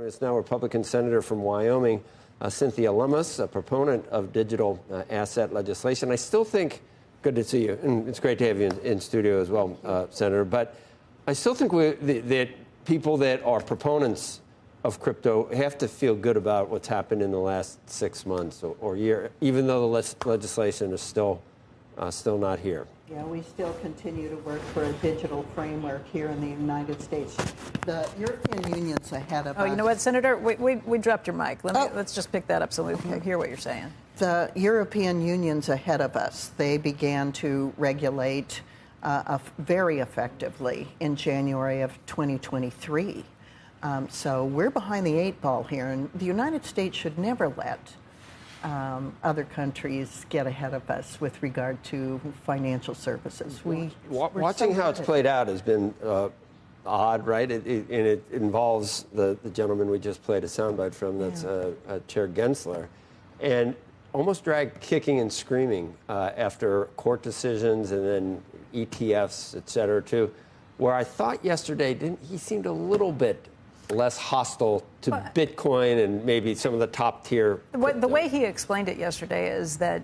us now Republican Senator from Wyoming, Cynthia Lummis, a proponent of digital asset legislation. I still think, good to see you, and it's great to have you in studio as well, Senator, but I still think that people that are proponents of crypto have to feel good about what's happened in the last 6 months or year, even though the legislation is still not here. Yeah, we still continue to work for a digital framework here in the United States. The European Union's ahead of us. Oh, you know what, Senator? We dropped your mic. Let's just pick that up so we can hear what you're saying. The European Union's ahead of us. They began to regulate very effectively in January of 2023. So we're behind the 8 ball here, and the United States should never let other countries get ahead of us with regard to financial services. Watching how it's played out has been odd, right? And it involves the gentleman we just played a soundbite from, that's Chair Gensler, and almost dragged kicking and screaming after court decisions and then ETFs, et cetera, too, where I thought yesterday he seemed a little bit less hostile to Bitcoin and maybe some of the top tier. The way he explained it yesterday is that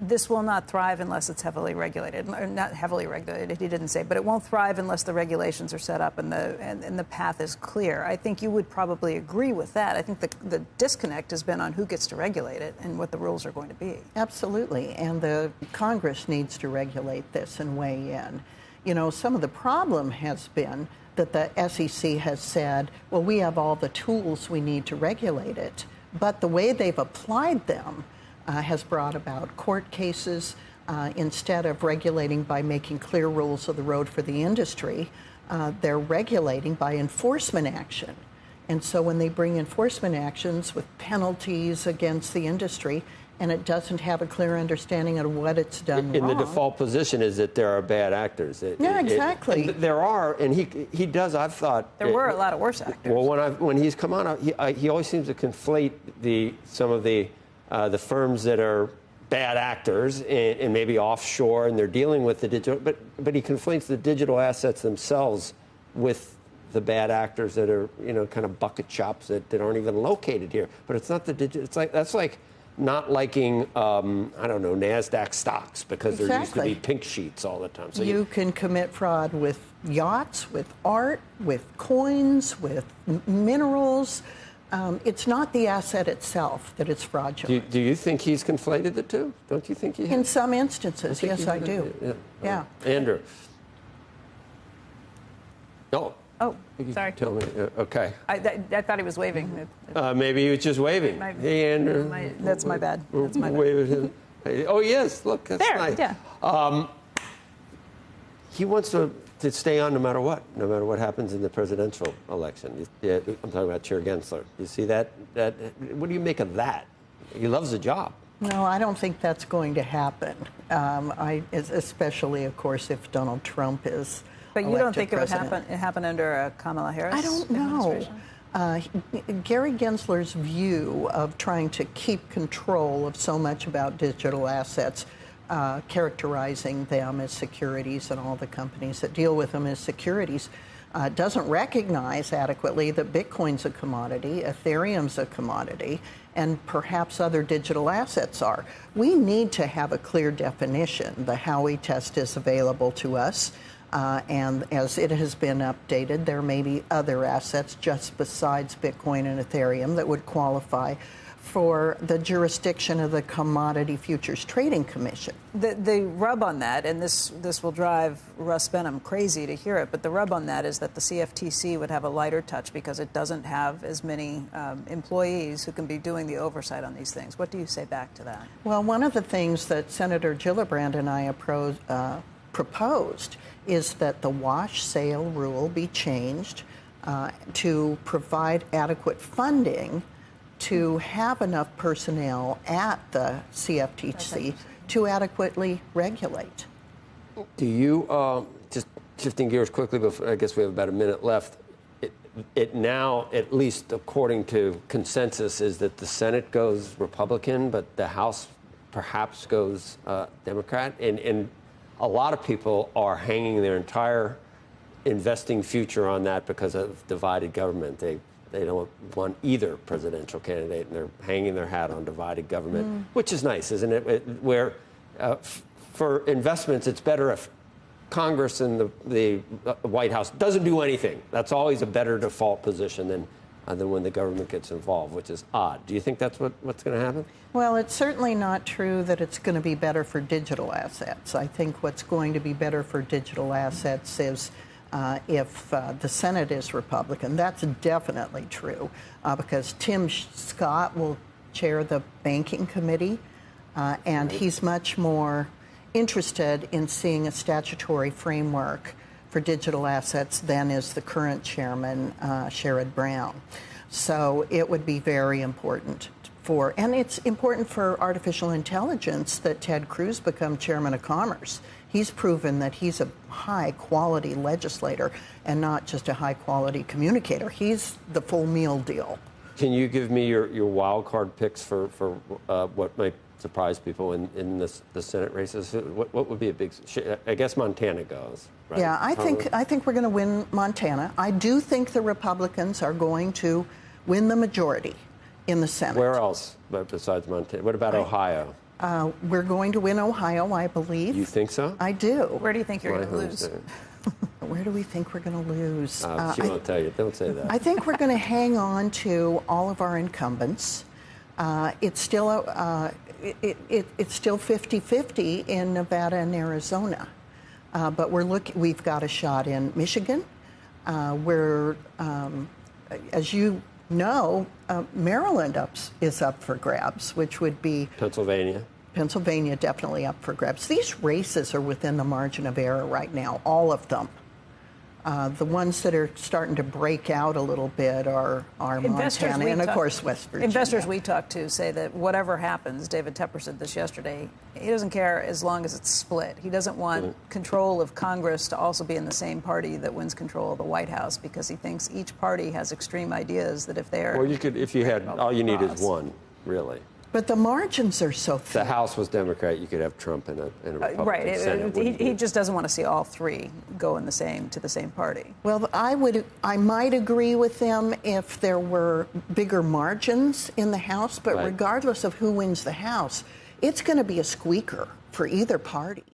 this will not thrive unless it's heavily regulated. Or not heavily regulated, he didn't say, but it won't thrive unless the regulations are set up and the path is clear. I think you would probably agree with that. I think the disconnect has been on who gets to regulate it and what the rules are going to be. Absolutely, and the Congress needs to regulate this and weigh in. You know, some of the problem has been that the SEC has said, well, we have all the tools we need to regulate it. But the way they've applied them has brought about court cases. Instead of regulating by making clear rules of the road for the industry, they're regulating by enforcement action. And so when they bring enforcement actions with penalties against the industry, and it doesn't have a clear understanding of what it's done wrong. The default position is that there are bad actors. Exactly. There are, and he does, I've thought. There were a lot of worse actors. Well, when he's come on, he always seems to conflate some of the firms that are bad actors and maybe offshore, and they're dealing with the digital, but he conflates the digital assets themselves with the bad actors that are, kind of bucket shops that aren't even located here. But it's not the digital, that's like not liking, I don't know, NASDAQ stocks because there used to be pink sheets all the time. So you can commit fraud with yachts, with art, with coins, with minerals. It's not the asset itself that is fraudulent. Do you think he's conflated the two? Don't you think he has? In some instances, yes, I do. Yeah. Andrew. No. Oh, sorry. Tell me. Okay. I thought he was waving. Maybe he was just waving. Hey, Andrew. That's my bad. That's my bad. Wave at him. Oh, yes. Look, that's there, nice. Yeah. He wants to stay on no matter what happens in the presidential election. I'm talking about Chair Gensler. You see that? What do you make of that? He loves the job. No, I don't think that's going to happen. Especially, of course, if Donald Trump is. But you don't think it would happen under Kamala Harris? I don't know. Gary Gensler's view of trying to keep control of so much about digital assets, characterizing them as securities and all the companies that deal with them as securities, doesn't recognize adequately that Bitcoin's a commodity, Ethereum's a commodity, and perhaps other digital assets are. We need to have a clear definition. The Howey test is available to us. And as it has been updated, there may be other assets just besides Bitcoin and Ethereum that would qualify for the jurisdiction of the Commodity Futures Trading Commission. The rub on that, and this will drive Russ Benham crazy to hear it, but the rub on that is that the CFTC would have a lighter touch because it doesn't have as many employees who can be doing the oversight on these things. What do you say back to that? Well, one of the things that Senator Gillibrand and I proposed is that the wash sale rule be changed to provide adequate funding to have enough personnel at the CFTC to adequately regulate. Do you, just shifting gears quickly, before, I guess we have about a minute left, it now, at least according to consensus, is that the Senate goes Republican, but the House perhaps goes Democrat, and a lot of people are hanging their entire investing future on that because of divided government. They They don't want either presidential candidate, and they're hanging their hat on divided government, which is nice, isn't it? Where for investments, it's better if Congress and the White House doesn't do anything. That's always a better default position than when the government gets involved, which is odd. Do you think that's what's going to happen? Well, it's certainly not true that it's going to be better for digital assets. I think what's going to be better for digital assets is if the Senate is Republican. That's definitely true because Tim Scott will chair the Banking Committee, and he's much more interested in seeing a statutory framework for digital assets than is the current chairman, Sherrod Brown. So it would be very important and it's important for artificial intelligence that Ted Cruz become chairman of Commerce. He's proven that he's a high-quality legislator and not just a high-quality communicator. He's the full meal deal. Can you give me your wild card picks for what might surprise people in the Senate races? What would be a big? I guess Montana goes. Right? Yeah, I think we're going to win Montana. I do think the Republicans are going to win the majority in the Senate. Where else besides Montana? What about Ohio? We're going to win Ohio, I believe. You think so? I do. Where do you think you're going to lose? Where do we think we're going to lose? She won't tell you. Don't say that. I think we're going to hang on to all of our incumbents. It's still 50-50 in Nevada and Arizona, but we've got a shot in Michigan. As you know, Maryland is up for grabs, which would be Pennsylvania definitely up for grabs. These races are within the margin of error right now, all of them. The ones that are starting to break out a little bit are Montana and, of course, West Virginia. Investors we talk to say that whatever happens, David Tepper said this yesterday, he doesn't care as long as it's split. He doesn't want control of Congress to also be in the same party that wins control of the White House because he thinks each party has extreme ideas that if they're... Well, if you had, all you need is one, really. But the margins are so thin. The House was Democrat. You could have Trump in a Republican right. Senate. He just doesn't want to see all three go to the same party. Well, I might agree with them if there were bigger margins in the House, but regardless of who wins the House, it's going to be a squeaker for either party.